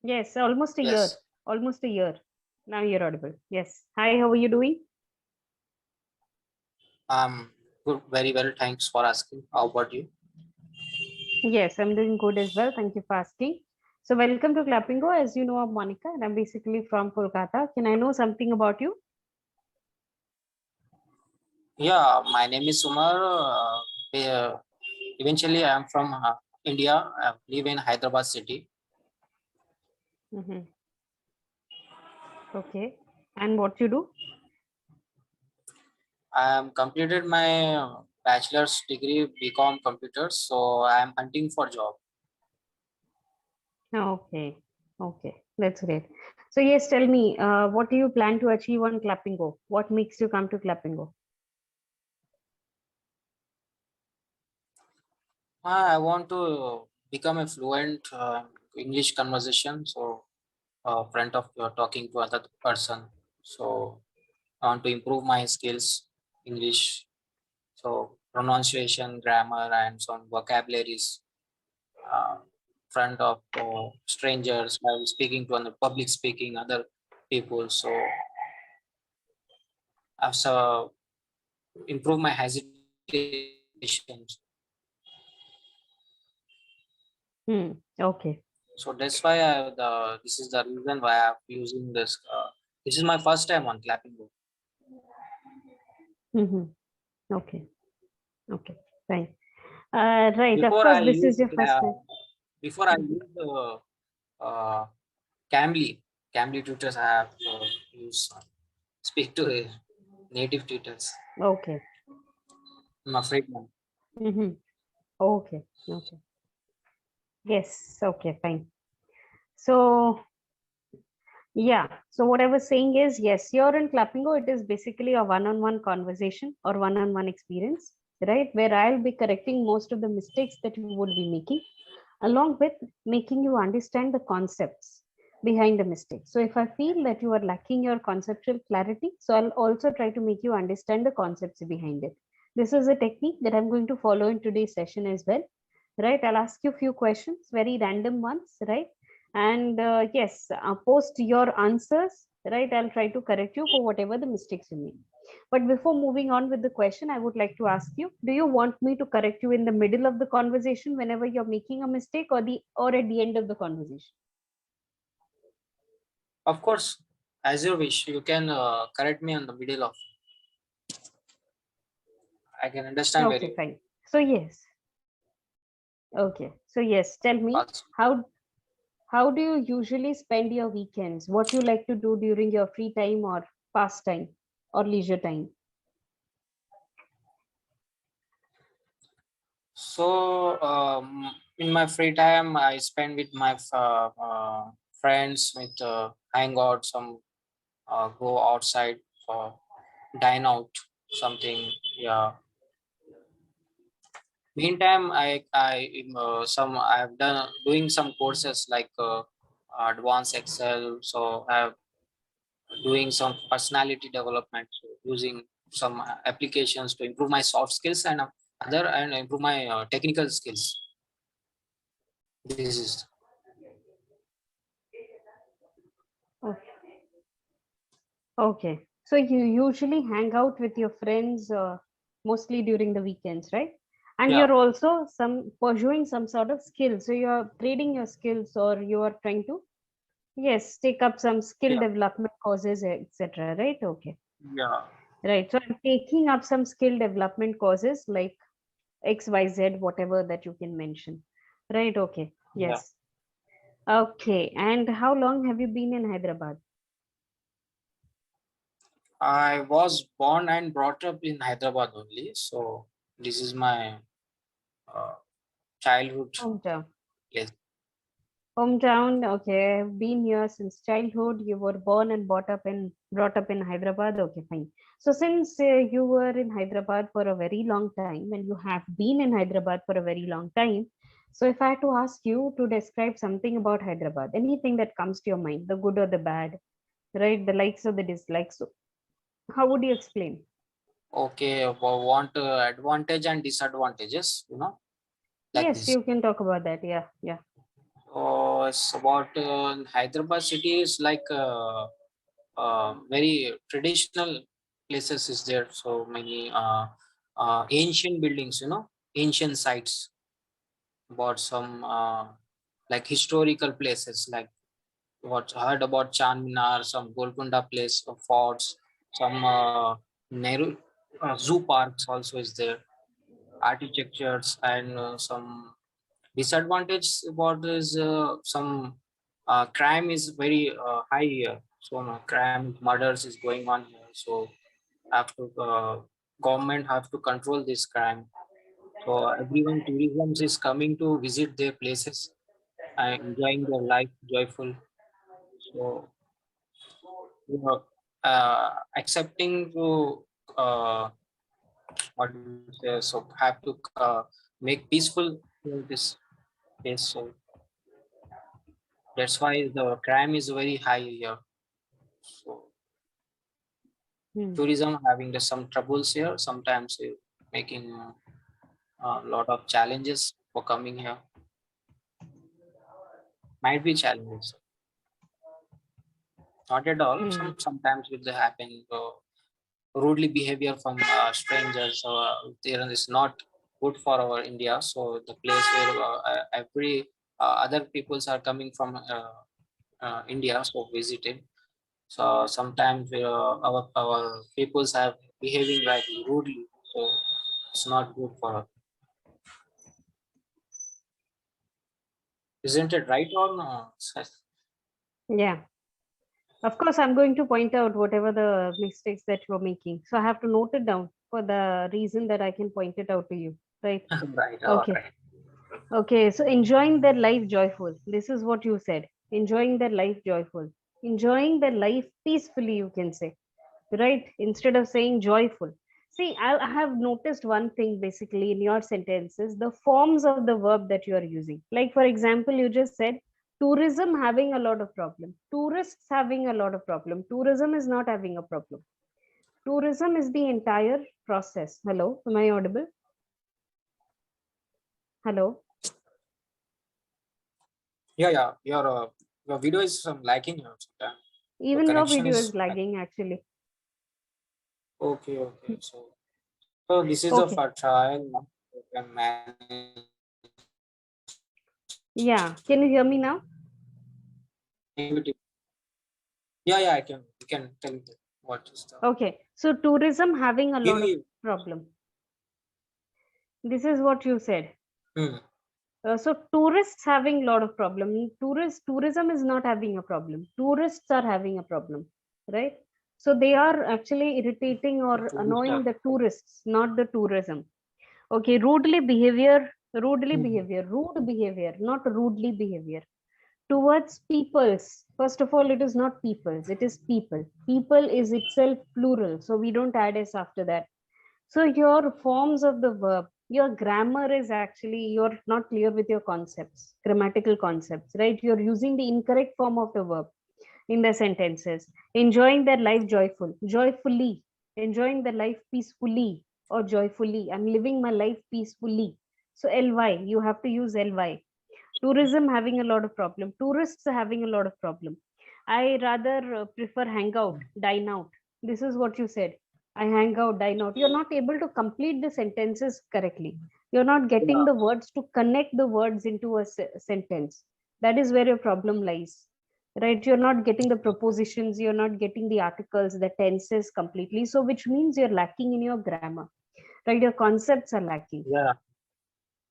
Yes, almost a year. Yes, Almost a year. Now you're audible. Yes. Hi, how are you doing? I'm good, very well. Thanks for asking. How about you? Yes, I'm doing good as well. Thank you for asking. So, welcome to Clappingo. As you know, I'm Monica and I'm basically from Kolkata. Can I know something about you? Yeah, my name is Sumar. Eventually, I am from India. I live in Hyderabad city. Mm-hmm. Okay. And what you do? I am completed my bachelor's degree BCom computers. So I am hunting for job. Okay. Okay. That's great. So, yes, tell me, what do you plan to achieve on Clappingo? What makes you come to Clappingo? I want to become a fluent English conversation. So front of talking to other person. So I want to improve my skills English. So pronunciation, grammar, and some vocabularies uh, front of strangers while speaking to other public speaking other people. So I've improve my hesitations. Hmm. Okay. So that's why this is the reason why I'm using this. This is my first time on clapping book. Mm-hmm. Okay. Okay. Fine. Right. Of Before course, I this is use your first time. before I Mhm. use uh, Cambly. Cambly tutors I have used speak to native tutors. Okay. I'm afraid now. Mm-hmm. Okay. Okay. Yes. Okay. Fine. So, yeah. So, what I was saying is, yes, here in Clappingo, it is basically a one on one conversation or one on one experience, right? Where I'll be correcting most of the mistakes that you would be making, along with making you understand the concepts behind the mistake. So, if I feel that you are lacking your conceptual clarity, so I'll also try to make you understand the concepts behind it. This is a technique that I'm going to follow in today's session as well, right? I'll ask you a few questions, very random ones, right? And yes, post your answers, right? I'll try to correct you for whatever the mistakes you made. But before moving on with the question, I would like to ask you, do you want me to correct you in the middle of the conversation whenever you're making a mistake, or at the end of the conversation? Of course, as you wish, you can correct me on the middle of. I can understand Okay, very fine. So yes. Okay. So yes, tell me, fast. how do you usually spend your weekends? What you like to do during your free time or pastime or leisure time? So in my free time, I spend with my friends, with hang out, some go outside, dine out, something. Yeah. Meantime, some I've done doing some courses like advanced Excel. So I'm doing some personality development, so using some applications to improve my soft skills and other and improve my technical skills. This is Okay. Okay. So you usually hang out with your friends mostly during the weekends, right? And yeah you're also some pursuing some sort of skill. So you're trading your skills, or you are trying to, yes, take up some skill yeah development courses, etc. Right? Okay. yeah Right. So I'm taking up some skill development courses like XYZ, whatever that you can mention. Right. Okay. yeah. Yes. Okay. And how long have you been in Hyderabad? I was born and brought up in Hyderabad only, so this is my uh, childhood Hometown. place. Hometown, okay. I've been here since childhood. You were born and brought up in Hyderabad. Okay, fine. So since you were in Hyderabad for a very long time, and you have been in Hyderabad for a very long time, so if I had to ask you to describe something about Hyderabad, anything that comes to your mind, the good or the bad, right, the likes or the dislikes, so how would you explain? Okay, want advantage and disadvantages, like Yes, this. you can talk about that. Yeah, yeah. it's about Hyderabad city is like very traditional places is there. So many ancient buildings, ancient sites. About some like historical places, like what heard about Charminar, some Golconda place, forts, some Nehru zoo parks also is there, architectures, and some disadvantage about is some crime is very high here. So crime, murders is going on here. So have to government have to control this crime. So everyone tourism is coming to visit their places and enjoying their life joyful. So accepting to what do you say, so have to make peaceful this place. So that's why the crime is very high here. So tourism having some troubles here. Sometimes making a lot of challenges for coming here. Might be challenges. Not at all. Sometimes it will happen. Rudely behavior from strangers there is not good for our India. So the place where every other peoples are coming from India, so visiting. So sometimes our peoples have behaving like rudely. So it's not good for us. Isn't it right or no? Yeah. Of course, I'm going to point out whatever the mistakes that you're making. So I have to note it down for the reason that I can point it out to you. Right. Right. All Okay. right. Okay. So enjoying their life joyful. This is what you said. Enjoying their life joyful. Enjoying their life peacefully, you can say. Right? Instead of saying joyful. See, I have noticed one thing basically in your sentences, the forms of the verb that you are using. Like, for example, you just said tourism having a lot of problem. Tourists having a lot of problem. Tourism is not having a problem. Tourism is the entire process. Hello, am I audible? Hello. Yeah. Your video is lagging here sometimes. Your Even your connection video is is lagging actually. okay. So this is a Okay. for trial. You can manage. Yeah. Can you hear me now? Yeah. I can. You can tell me what is the. Okay. So tourism having a Give lot of me. problem. This is what you said. Hmm. So tourists having a lot of problem. Tourism is not having a problem. Tourists are having a problem, right? So they are actually irritating The or tourist annoying are. the tourists, not the tourism. Okay, rude Hmm. behavior, not rudely behavior towards peoples. First of all, it is not peoples, it is people. People is itself plural, so we don't add s after that. So your forms of the verb, your grammar is actually, you're not clear with your concepts, grammatical concepts, right? You're using the incorrect form of the verb in the sentences. Enjoying their life joyfully, enjoying their life peacefully or joyfully. I'm living my life peacefully. So ly, you have to use ly. Tourism having a lot of problem. Tourists are having a lot of problem. I rather prefer hang out, dine out. This is what you said. I hang out, dine out. You're not able to complete the sentences correctly. You're not getting Yeah. the words to connect the words into a sentence. That is where your problem lies. Right? You're not getting the prepositions, you're not getting the articles, the tenses completely. So, which means you're lacking in your grammar. Right? Your concepts are lacking. Yeah.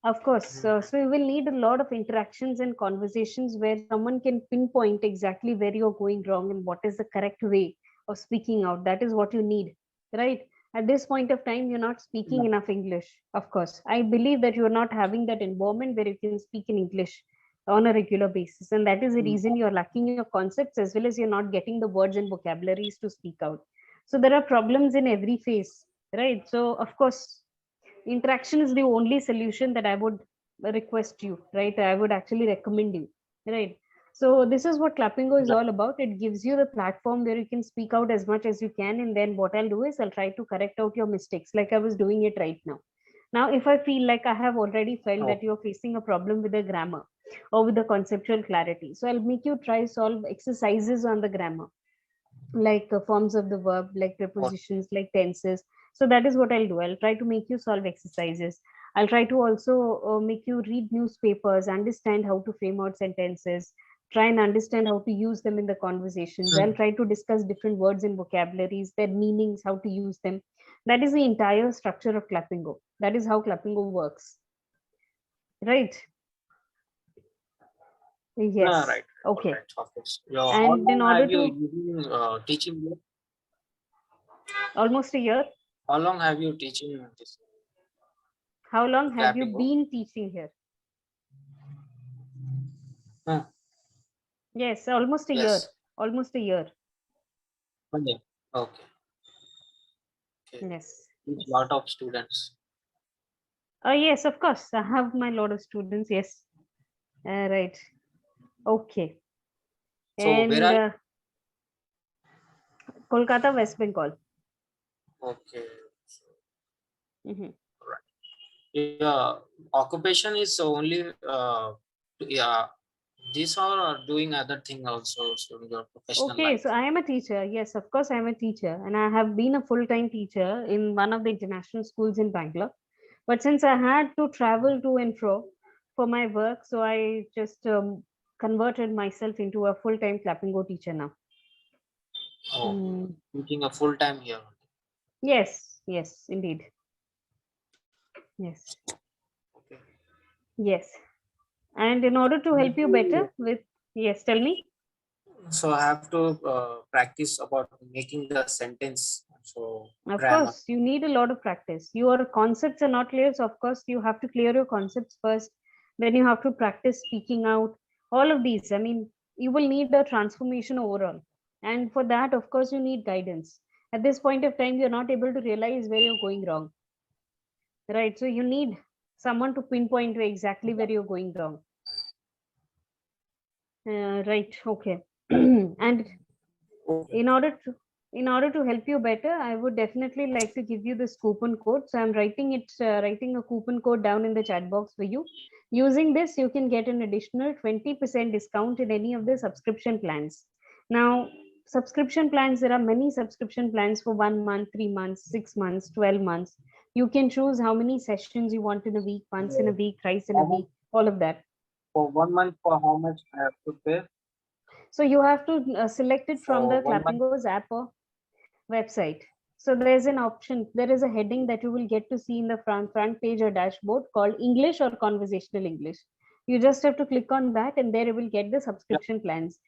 Of course. So you will need a lot of interactions and conversations where someone can pinpoint exactly where you're going wrong and what is the correct way of speaking out. That is what you need, right? At this point of time, you're not speaking Yeah. enough English. Of course, I believe that you're not having that environment where you can speak in English on a regular basis. And that is the reason you're lacking your concepts as well as you're not getting the words and vocabularies to speak out. So there are problems in every phase, right? So, of course, interaction is the only solution that I would request you, right? I would actually recommend you, right? So this is what clappingo is Yeah. all about. It gives you the platform where you can speak out as much as you can, and then what I'll do is I'll try to correct out your mistakes like I was doing it right now. Now if I feel like I have already felt Oh. that you're facing a problem with the grammar, or with the conceptual clarity. So I'll make you try solve exercises on the grammar, like forms of the verb, like prepositions, like tenses. So that is what I'll do. I'll try to make you solve exercises. I'll try to also make you read newspapers, understand how to frame out sentences, try and understand how to use them in the conversations. I'll try to discuss different words and vocabularies, their meanings, how to use them. That is the entire structure of clapingo. That is how clapingo works, right? Yes. Right. Okay. Right. Of course. How And in long order have you to been teaching here? almost a year. How long have you teaching this How long have you clapping? been teaching here? Huh. Yes, almost a year. Yes. Almost a year. 1 year. Okay. Okay. Yes. Teach Yes. lot of students. Yes, of course. I have my lot of students. Yes. Right. Okay. So where And are Kolkata, West Bengal. okay. Mhm. Right. Yeah. Occupation is only yeah. These are doing other thing also. So in your professional Okay, so life. I am a teacher. Yes, of course, I am a teacher, and I have been a full-time teacher in one of the international schools in Bangalore. But since I had to travel to and fro for my work, so I just converted myself into a full-time clappingo teacher now. Oh, Hmm. teaching a full time here. Yes, yes, indeed. Yes, Okay. yes. And in order to help you better with, yes, tell me. So I have to practice about making the sentence. So Of grammar. course, you need a lot of practice. Your concepts are not clear, so of course, you have to clear your concepts first. Then you have to practice speaking out. All of these. I mean, you will need a transformation overall. And for that, of course, you need guidance. At this point of time, you're not able to realize where you're going wrong, right? So you need someone to pinpoint where exactly where you're going wrong. Right. Okay. And Okay. in order to help you better, I would definitely like to give you this coupon code. So I'm writing a coupon code down in the chat box for you. Using this, you can get an additional 20% discount in any of the subscription plans. Now, subscription plans, there are many subscription plans for 1 month, 3 months, 6 months, 12 months. You can choose how many sessions you want in a week, once in a week, thrice in a How much week, all of that. for 1 month? For how much I have to pay? So you have to select it from For the 1 month. Clappingo's app or website. So there's an option, there is a heading that you will get to see in the front page or dashboard called English or Conversational English. You just have to click on that, and there you will get the Yeah. subscription plans.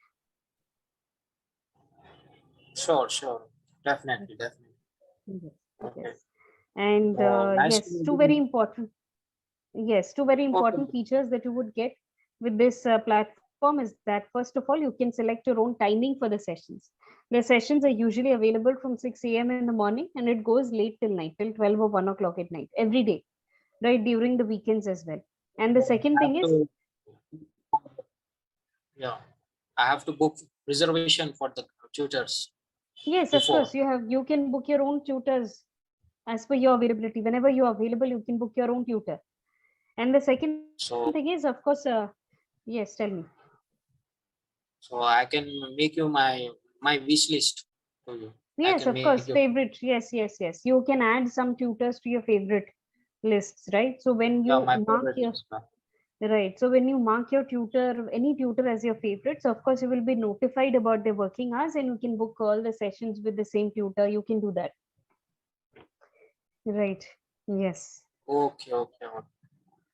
Sure. Sure. Definitely. Definitely. Yes, Okay. yes. And Nice to yes, meet two very you. important, yes, two very Okay. important features that you would get with this platform is that, first of all, you can select your own timing for the sessions. The sessions are usually available from 6 a.m. in the morning, and it goes late till night, till 12 or 1 o'clock at night, every day, right? During the weekends as well. And the second I thing have is, to. Yeah. I have to book reservation for the tutors yes, of before. course, you can book your own tutors as per your availability. Whenever you are available, you can book your own tutor. And the second thing is, of So course, yes, tell me. so I can make you my wish list to you. I Yes, can of make course, you. favorite. Yes, yes, yes. You can add some tutors to your favorite lists, right? So when Yeah, you my mark favorite your, list. right, so when you mark your tutor, any tutor as your favorite, so of course you will be notified about their working hours, and you can book all the sessions with the same tutor. You can do that. Right. Yes. Okay. Okay.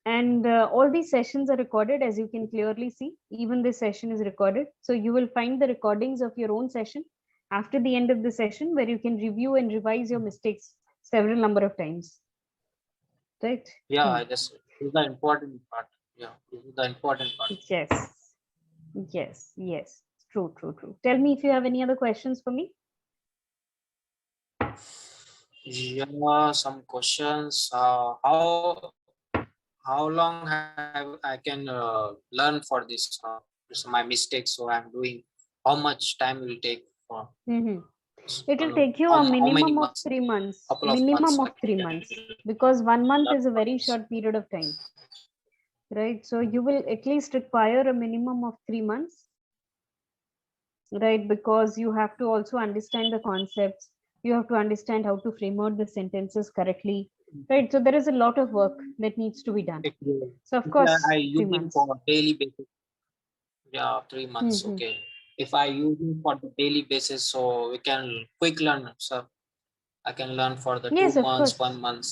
And all these sessions are recorded, as you can clearly see. Even this session is recorded. So you will find the recordings of your own session after the end of the session, where you can review and revise your mistakes several number of times. Right? Yeah, Hmm. I just this is the important part. Yeah, this is the important part. Yes. Yes. Yes. True, true, true. Tell me if you have any other questions for me. Yeah, some questions. How long have I can learn for this my mistakes? So I'm doing. How much time will take for? Mhm. It will No, take you a how many minimum of months? 3 months. Couple of months Minimum I of three can months, because 1 month learn is a for very this. short period of time. right? So you will at least require a minimum of 3 months, right? Because you have to also understand the concepts. You have to understand how to frame out the sentences correctly, right? So there is a lot of work that needs to be done. If, So of if course, I 3 using months. for daily basis, yeah, 3 months. Mhm. Okay. If I using for the daily basis, so we can quick learn. So I can learn for the two Yes, of months, course. 1 month.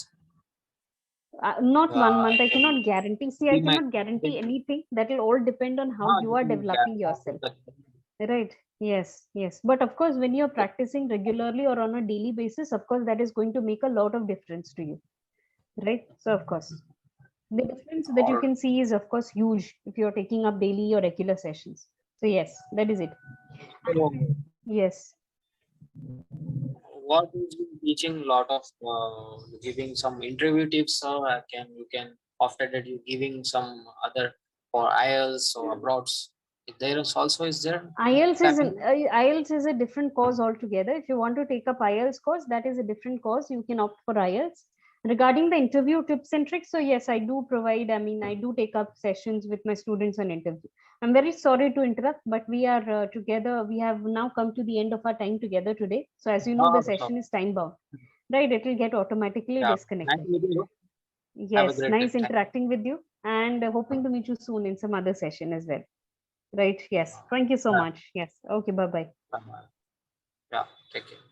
Not 1 month. I And cannot guarantee. See, I be my cannot guarantee anything. That will all depend on how you this are is developing yourself. Right. Yes. Yes. But of course, when you're practicing regularly or on a daily basis, of course, that is going to make a lot of difference to you. Right. So, of course, the difference that you or can see is, of course, huge if you're taking up daily or regular sessions. So, yes, that is it. Yes. what is you teaching lot of giving some interview tips, so I can you can after that you giving some other for IELTS or abroads. There is also is there clapping? IELTS is a different course altogether. If you want to take up IELTS course, that is a different course. You can opt for IELTS. Regarding the interview tips and tricks, so yes, I do provide. I mean, I do take up sessions with my students on interview. I'm very sorry to interrupt, but we are together. We have now come to the end of our time together today. So as you know, the Oh, so, session is time bound, right? It will get automatically yeah, nice disconnected. meeting you. Have a Yes, great day. nice interacting with you, and hoping to meet you soon in some other session as well. Right. Yes. Thank you so Yeah, much. Yes. Okay. Bye bye. bye-bye. Yeah, take care.